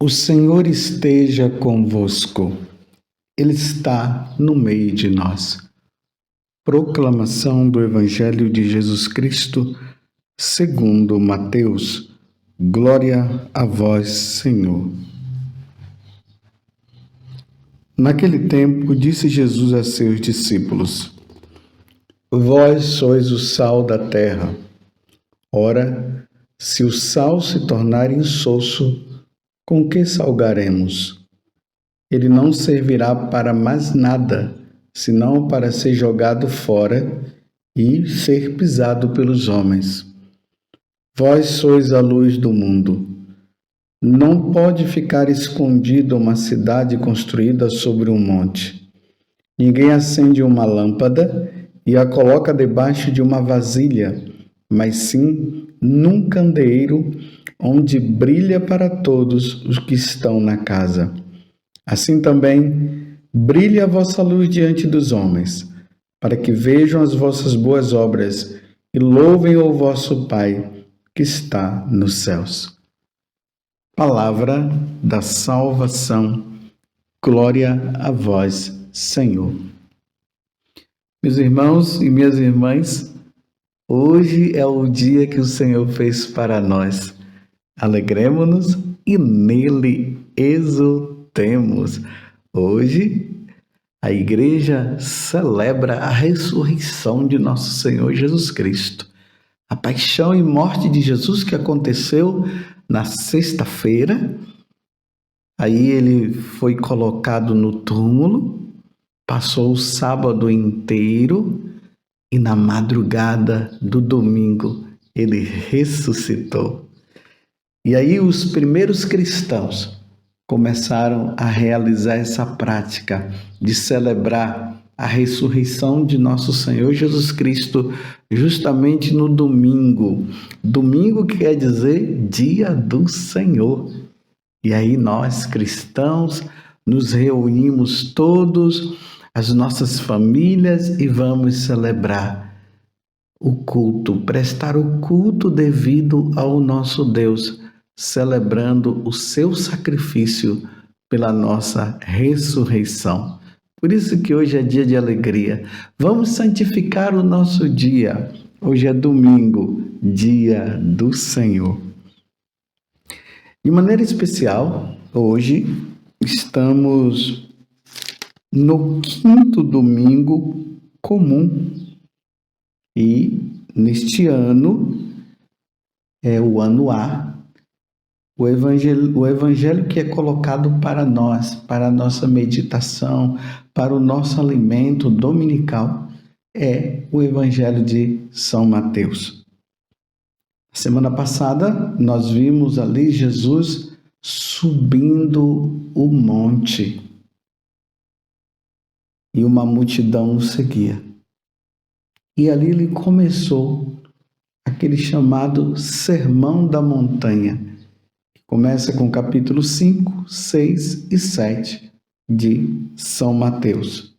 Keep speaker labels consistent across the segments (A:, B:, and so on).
A: O Senhor esteja convosco, Ele está no meio de nós. Proclamação do Evangelho de Jesus Cristo, segundo Mateus. Glória a vós, Senhor. Naquele tempo, disse Jesus a seus discípulos: Vós sois o sal da terra. Ora, se o sal se tornar insosso, com que salgaremos? Ele não servirá para mais nada, senão para ser jogado fora e ser pisado pelos homens. Vós sois a luz do mundo. Não pode ficar escondida uma cidade construída sobre um monte. Ninguém acende uma lâmpada e a coloca debaixo de uma vasilha, mas sim num candeeiro, onde brilha para todos os que estão na casa. Assim também, brilhe a vossa luz diante dos homens, para que vejam as vossas boas obras e louvem o vosso Pai que está nos céus. Palavra da salvação. Glória a vós, Senhor. Meus irmãos e minhas irmãs, hoje é o dia que o Senhor fez para nós. Alegremo-nos e nele exultemos. Hoje, a Igreja celebra a ressurreição de nosso Senhor Jesus Cristo. A paixão e morte de Jesus que aconteceu na sexta-feira. Aí ele foi colocado no túmulo, passou o sábado inteiro e na madrugada do domingo ele ressuscitou. E aí os primeiros cristãos começaram a realizar essa prática de celebrar a ressurreição de nosso Senhor Jesus Cristo justamente no domingo. Domingo quer dizer dia do Senhor. E aí nós, cristãos, nos reunimos todos, as nossas famílias, e vamos celebrar o culto, prestar o culto devido ao nosso Deus, celebrando o seu sacrifício pela nossa ressurreição. Por isso que hoje é dia de alegria. Vamos santificar o nosso dia. Hoje é domingo, dia do Senhor. De maneira especial, hoje estamos no 5º domingo comum. E neste ano, é o ano A, o evangelho que é colocado para nós, para a nossa meditação, para o nosso alimento dominical, é o Evangelho de São Mateus. Semana passada, nós vimos ali Jesus subindo o monte e uma multidão o seguia. E ali ele começou aquele chamado Sermão da Montanha. Começa com capítulo 5, 6 e 7 de São Mateus.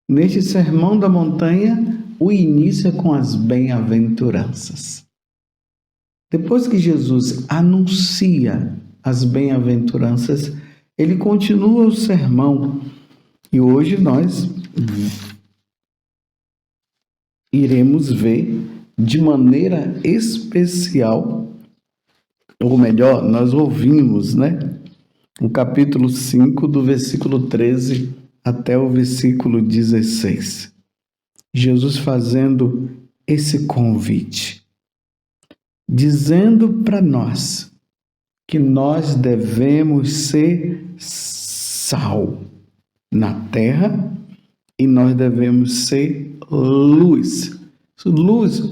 A: Neste Sermão da Montanha, o início é com as bem-aventuranças. Depois que Jesus anuncia as bem-aventuranças, ele continua o sermão. E hoje nós iremos ver de maneira especial, ou melhor, nós ouvimos, o capítulo 5, do versículo 13 até o versículo 16. Jesus fazendo esse convite, dizendo para nós que nós devemos ser sal na terra e nós devemos ser luz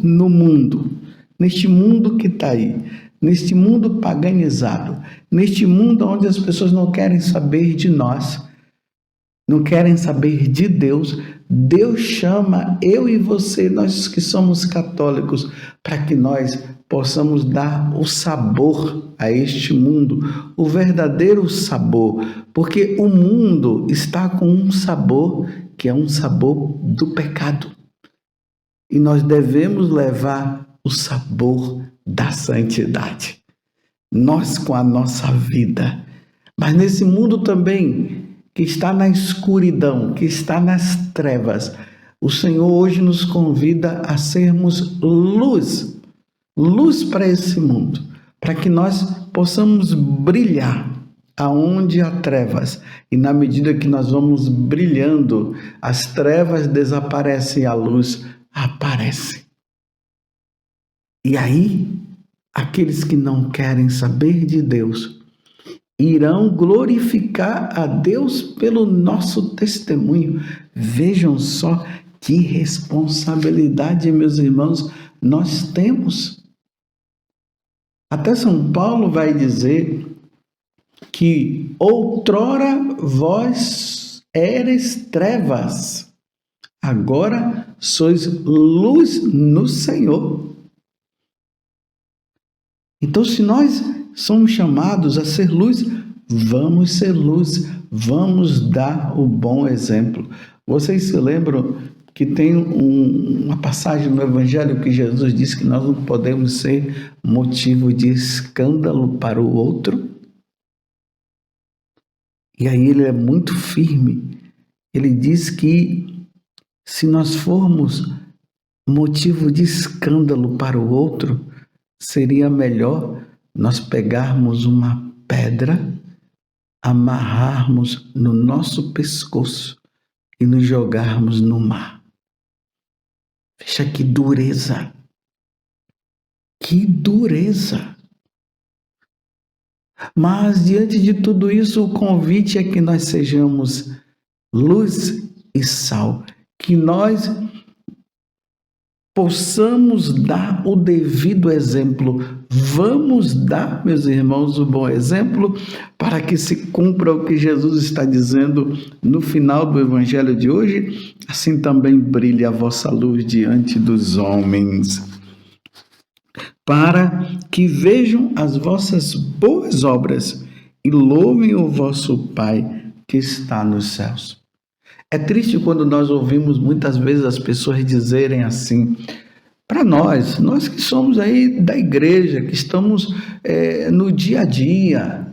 A: no mundo, neste mundo que está aí, neste mundo paganizado, neste mundo onde as pessoas não querem saber de nós, não querem saber de Deus. Deus chama eu e você, nós que somos católicos, para que nós possamos dar o sabor a este mundo, o verdadeiro sabor, porque o mundo está com um sabor que é um sabor do pecado. e nós devemos levar o sabor da santidade. Nós com a nossa vida, mas nesse mundo também que está na escuridão, que está nas trevas, o Senhor hoje nos convida a sermos luz para esse mundo, para que nós possamos brilhar aonde há trevas, e na medida que nós vamos brilhando, as trevas desaparecem e a luz aparece. E aí, aqueles que não querem saber de Deus irão glorificar a Deus pelo nosso testemunho. Vejam só que responsabilidade, meus irmãos, nós temos. Até São Paulo vai dizer que outrora vós eres trevas, agora sois luz no Senhor. Então, se nós somos chamados a ser luz, vamos ser luz, vamos dar o bom exemplo. Vocês se lembram que tem uma passagem no Evangelho que Jesus diz que nós não podemos ser motivo de escândalo para o outro? E aí ele é muito firme. Ele diz que se nós formos motivo de escândalo para o outro, seria melhor nós pegarmos uma pedra, amarrarmos no nosso pescoço e nos jogarmos no mar. Veja que dureza! Que dureza! Mas diante de tudo isso, o convite é que nós sejamos luz e sal, que nós possamos dar o devido exemplo. Vamos dar, meus irmãos, o bom exemplo para que se cumpra o que Jesus está dizendo no final do Evangelho de hoje. Assim também brilhe a vossa luz diante dos homens, para que vejam as vossas boas obras e louvem o vosso Pai que está nos céus. É triste quando nós ouvimos muitas vezes as pessoas dizerem assim, para nós que somos aí da igreja, que estamos no dia a dia.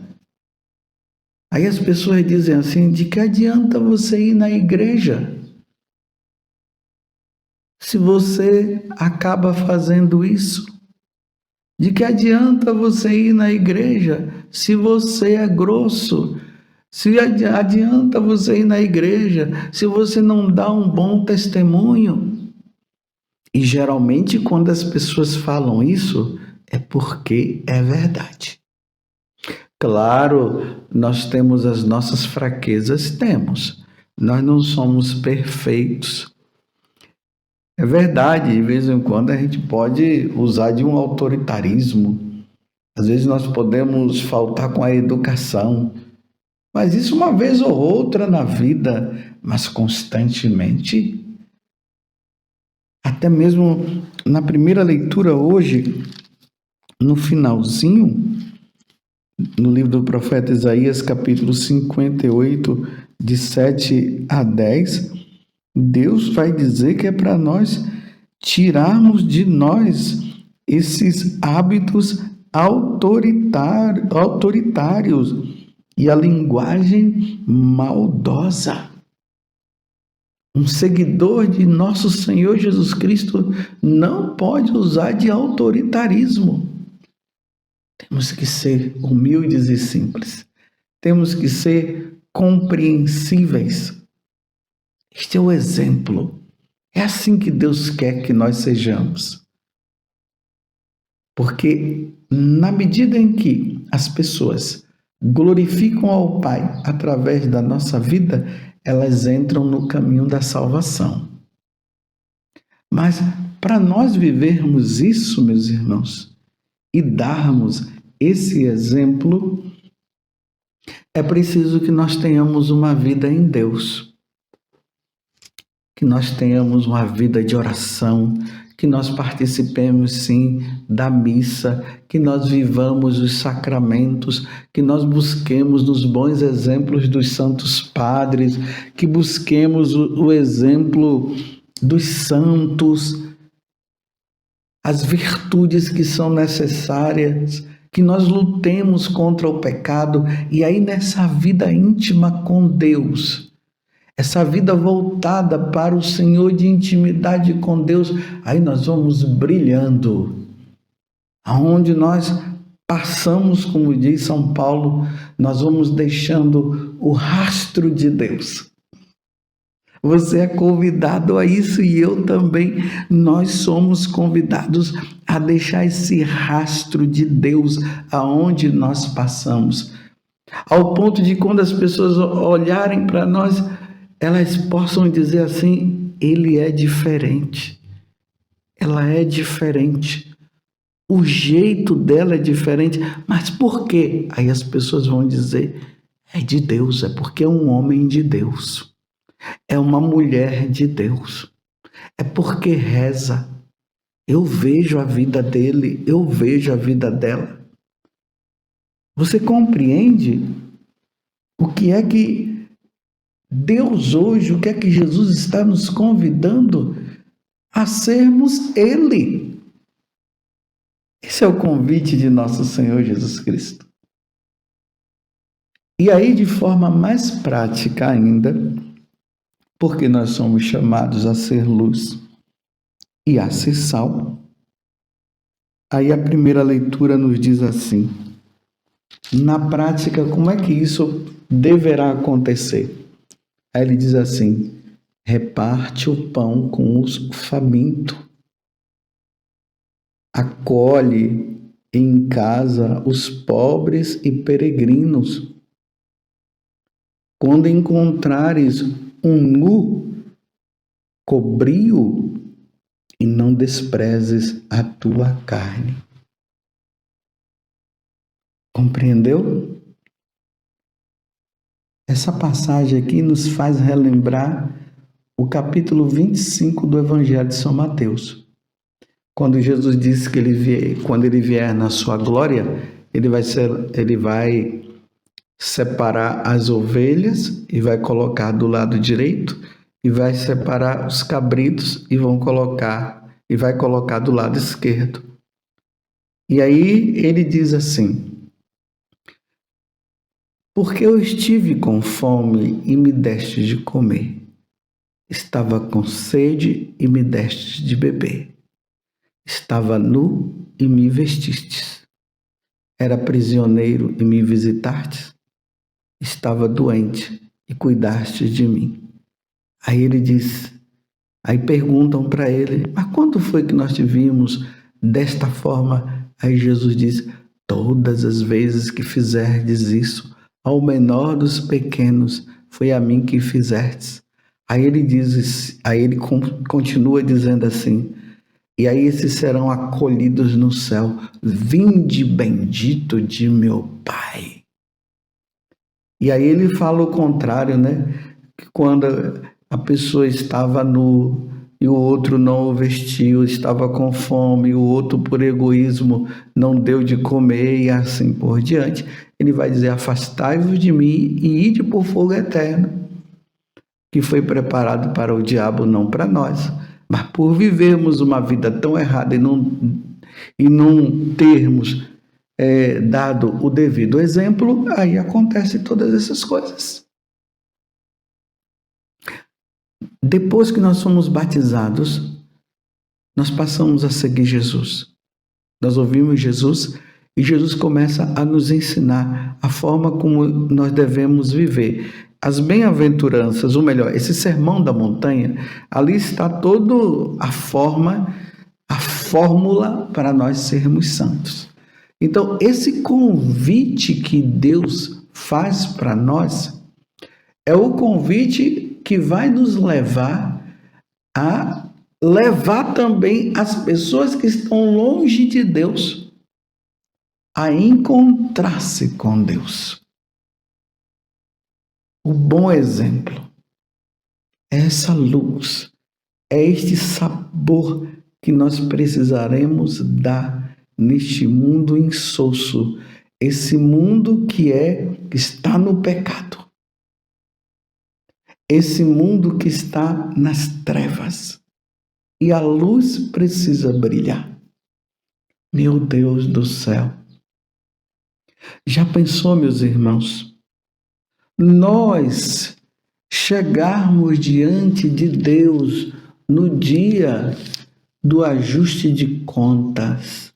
A: Aí as pessoas dizem assim, de que adianta você ir na igreja se você acaba fazendo isso? De que adianta você ir na igreja se você é grosso? Se adianta você ir na igreja se você não dá um bom testemunho? E geralmente quando as pessoas falam isso, é porque é verdade. Claro, nós temos as nossas fraquezas, temos. Nós não somos perfeitos. É verdade, de vez em quando a gente pode usar de um autoritarismo. Às vezes nós podemos faltar com a educação. Mas isso uma vez ou outra na vida, mas constantemente. Até mesmo na primeira leitura hoje, no finalzinho, no livro do profeta Isaías, capítulo 58, de 7 a 10, Deus vai dizer que é para nós tirarmos de nós esses hábitos autoritários e a linguagem maldosa. Um seguidor de nosso Senhor Jesus Cristo não pode usar de autoritarismo. Temos que ser humildes e simples. Temos que ser compreensíveis. Este é o exemplo. É assim que Deus quer que nós sejamos. Porque na medida em que as pessoas glorificam ao Pai através da nossa vida, elas entram no caminho da salvação. Mas para nós vivermos isso, meus irmãos, e darmos esse exemplo, é preciso que nós tenhamos uma vida em Deus, que nós tenhamos uma vida de oração, que nós participemos sim da missa, que nós vivamos os sacramentos, que nós busquemos nos bons exemplos dos santos padres, que busquemos o exemplo dos santos, as virtudes que são necessárias, que nós lutemos contra o pecado, e aí nessa vida íntima com Deus, essa vida voltada para o Senhor, de intimidade com Deus, aí nós vamos brilhando. Aonde nós passamos, como diz São Paulo, nós vamos deixando o rastro de Deus. Você é convidado a isso e eu também. Nós somos convidados a deixar esse rastro de Deus aonde nós passamos. Ao ponto de quando as pessoas olharem para nós, elas possam dizer assim: ele é diferente. Ela é diferente. O jeito dela é diferente. Mas por quê? Aí as pessoas vão dizer: é de Deus, é porque é um homem de Deus. É uma mulher de Deus. É porque reza. Eu vejo a vida dele, eu vejo a vida dela. Você compreende o que é que Deus hoje, o que é que Jesus está nos convidando a sermos Ele? Esse é o convite de nosso Senhor Jesus Cristo. E aí, de forma mais prática ainda, porque nós somos chamados a ser luz e a ser sal. Aí a primeira leitura nos diz assim: na prática, como é que isso deverá acontecer? Aí ele diz assim: reparte o pão com os famintos, acolhe em casa os pobres e peregrinos. Quando encontrares um nu, cobri-o e não desprezes a tua carne. Compreendeu? Essa passagem aqui nos faz relembrar o capítulo 25 do Evangelho de São Mateus. Quando Jesus disse que quando ele vier na sua glória, ele vai separar as ovelhas e vai colocar do lado direito, e vai separar os cabritos e vai colocar do lado esquerdo. E aí ele diz assim: porque eu estive com fome e me deste de comer, estava com sede e me deste de beber, estava nu e me vestistes, era prisioneiro e me visitastes, estava doente e cuidaste de mim. Aí ele diz, aí perguntam para ele: mas quando foi que nós te vimos desta forma? Aí Jesus diz: todas as vezes que fizerdes isso ao menor dos pequenos, foi a mim que fizerdes. Aí ele continua dizendo assim: e aí esses serão acolhidos no céu, vinde bendito de meu Pai. E aí ele fala o contrário, né? Que quando a pessoa estava nu e o outro não o vestiu, estava com fome, e o outro por egoísmo não deu de comer e assim por diante, ele vai dizer: afastai-vos de mim e ide por fogo eterno, que foi preparado para o diabo, não para nós. Mas por vivermos uma vida tão errada e não termos dado o devido exemplo, aí acontecem todas essas coisas. Depois que nós somos batizados, nós passamos a seguir Jesus. Nós ouvimos Jesus e Jesus começa a nos ensinar a forma como nós devemos viver. As bem-aventuranças, ou melhor, esse sermão da montanha, ali está toda a fórmula para nós sermos santos. Então, esse convite que Deus faz para nós é o convite que vai nos levar a levar também as pessoas que estão longe de Deus a encontrar-se com Deus. O bom exemplo é essa luz, é este sabor que nós precisaremos dar neste mundo insosso, esse mundo que está no pecado, esse mundo que está nas trevas, e a luz precisa brilhar. Meu Deus do céu! Já pensou, meus irmãos? Nós chegarmos diante de Deus no dia do ajuste de contas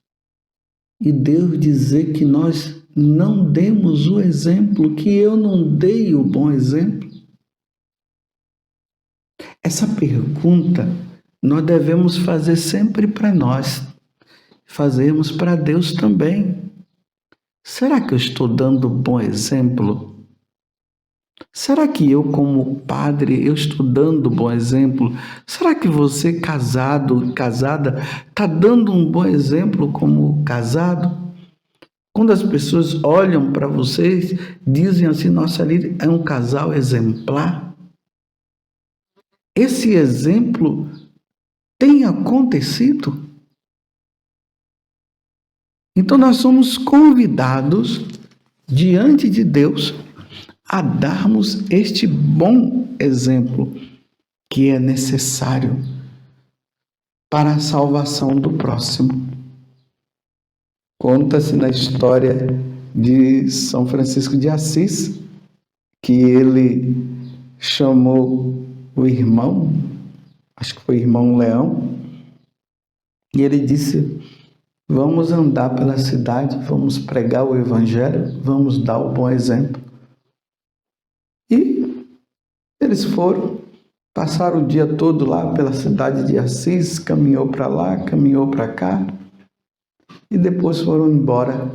A: e Deus dizer que nós não demos o exemplo, que eu não dei o bom exemplo? Essa pergunta nós devemos fazer sempre para nós, fazermos para Deus também. Será que eu estou dando bom exemplo? Será que eu, como padre, eu estou dando bom exemplo? Será que você, casado, casada, está dando um bom exemplo como casado? Quando as pessoas olham para vocês, dizem assim, nossa, ali é um casal exemplar. Esse exemplo tem acontecido? Então nós somos convidados diante de Deus a darmos este bom exemplo que é necessário para a salvação do próximo. Conta-se na história de São Francisco de Assis que ele chamou o irmão, acho que foi o irmão Leão, e ele disse: vamos andar pela cidade, vamos pregar o evangelho, vamos dar o bom exemplo. E eles foram, passaram o dia todo lá pela cidade de Assis, caminhou para lá, caminhou para cá, e depois foram embora.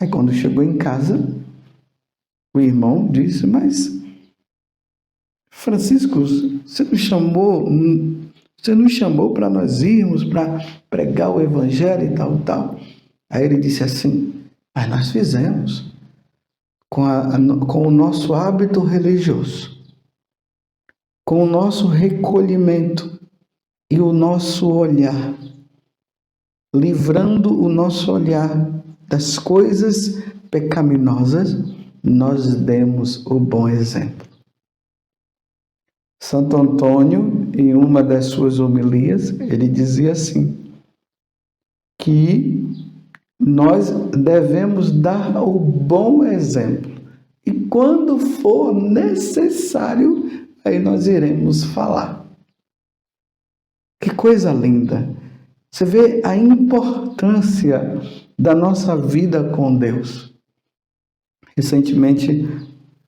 A: Aí quando chegou em casa, o irmão disse: mas Francisco, você não chamou para nós irmos para pregar o evangelho e tal. Aí ele disse assim: mas nós fizemos com o nosso hábito religioso, com o nosso recolhimento e o nosso olhar, livrando o nosso olhar das coisas pecaminosas, nós demos o bom exemplo. Santo Antônio, em uma das suas homilias, ele dizia assim, que nós devemos dar o bom exemplo. E quando for necessário, aí nós iremos falar. Que coisa linda! Você vê a importância da nossa vida com Deus. Recentemente,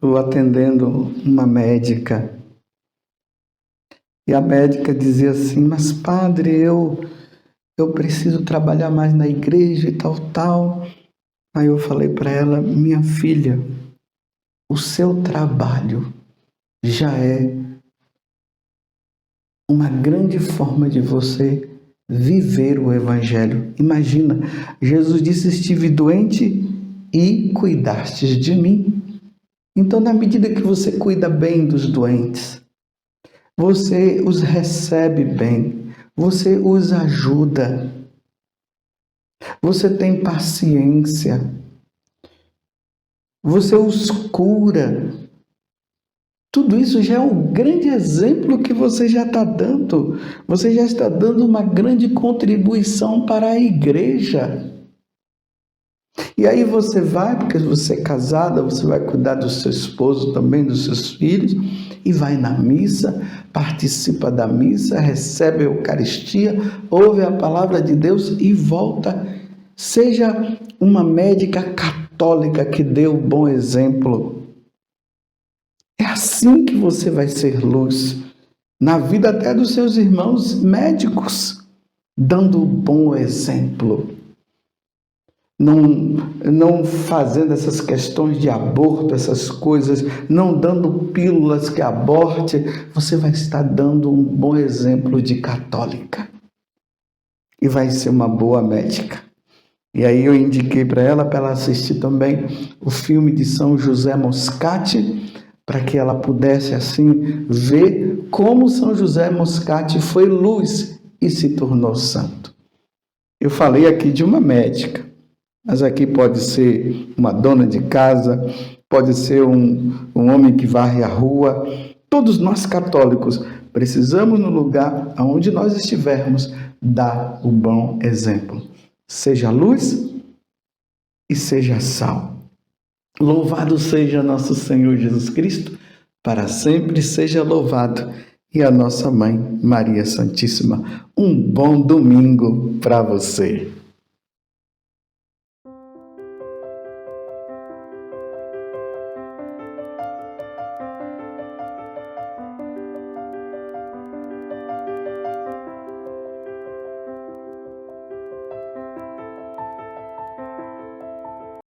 A: eu atendendo uma médica, e a médica dizia assim: mas padre, eu preciso trabalhar mais na igreja e tal. Aí eu falei para ela: minha filha, o seu trabalho já é uma grande forma de você viver o evangelho. Imagina, Jesus disse: estive doente e cuidastes de mim. Então, na medida que você cuida bem dos doentes, você os recebe bem, você os ajuda, você tem paciência, você os cura. Tudo isso já é um grande exemplo que você já está dando. Você já está dando uma grande contribuição para a igreja. E aí você vai, porque você é casada, você vai cuidar do seu esposo também, dos seus filhos, e vai na missa, participa da missa, recebe a Eucaristia, ouve a palavra de Deus e volta. Seja uma médica católica que dê o bom exemplo. É assim que você vai ser luz na vida até dos seus irmãos médicos, dando o bom exemplo. Não fazendo essas questões de aborto, essas coisas, não dando pílulas que aborte, você vai estar dando um bom exemplo de católica. E vai ser uma boa médica. E aí eu indiquei para ela assistir também o filme de São José Moscati, para que ela pudesse assim ver como São José Moscati foi luz e se tornou santo. Eu falei aqui de uma médica, mas aqui pode ser uma dona de casa, pode ser um homem que varre a rua. Todos nós católicos precisamos, no lugar onde nós estivermos, dar o bom exemplo. seja luz e seja sal. Louvado seja nosso Senhor Jesus Cristo, para sempre seja louvado, e a nossa Mãe, Maria Santíssima. Um bom domingo para você.